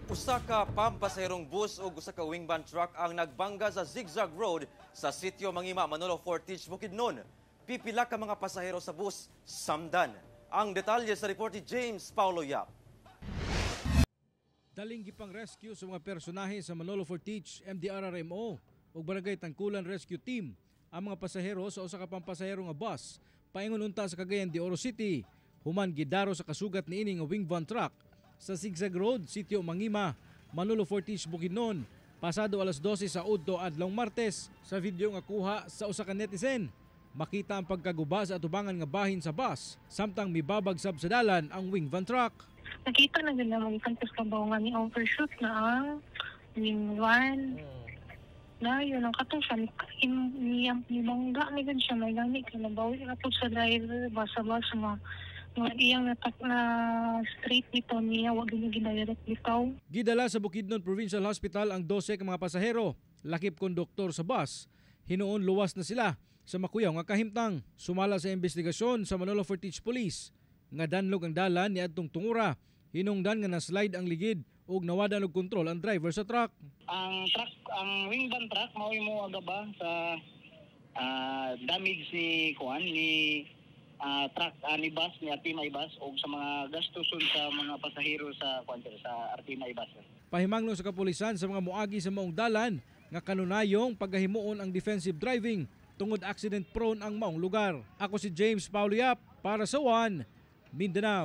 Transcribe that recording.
Usa ka pampasahirong bus ug usa ka wing van truck ang nagbangga sa Zigzag Road sa sitio Mangima, Manolo Fortich, Bukidnon. Pipila ka mga pasahero sa bus samdan. Ang detalye sa report ni James Paulo Yap. Daling gipang rescue sa mga personahe sa Manolo Fortich MDRRMO ug Barangay Tangkulan Rescue Team ang mga pasahero sa usa ka pampasahero nga bus paingon unta sa Cagayan de Oro City. Human gidaro sa kasugat niini nga wing van truck sa Zigzag Road, sitio Mangima, Manolo Fortich, Bukidnon, pasado alas 12 sa udto adlong Martes. Sa video nga kuha sa usa ka netizen, makita ang pagkaguba sa atubangan nga bahin sa bus samtang mibabagsab sa dalan ang wing van truck. Nakita na nila magkantos kabaw nga ni overshoot na ang wing van. Na yun ang katong siya ni mangga ni gan siya may gani ka na bawi katong sa driver basa-basa mga iyang natak na street dito niya wag ni gidirect bitaw. Gidala sa Bukidnon Provincial Hospital ang 12 ka mga pasahero. Lakip konduktor sa bus, hinuon luwas na sila sa makuyaw nga kahimtang. Sumala sa investigasyon sa Manolo Fortich Police nga danlog ang dalan ni adtong tungura. Hinungdan nga na-slide ang ligid ug nawadan og kontrol ang driver sa truck. Ang wing van truck mao mo agaba sa damage ni truck ni bus ni Artima Ibas o sa mga gastuson sa mga pasahero sa Artima Ibas. Pahimangno sa kapulisan sa mga muagi sa maong dalan nga kanunayong paggahimuon ang defensive driving tungod accident prone ang maong lugar. Ako si James Paulo Yap para sa One Mindanao.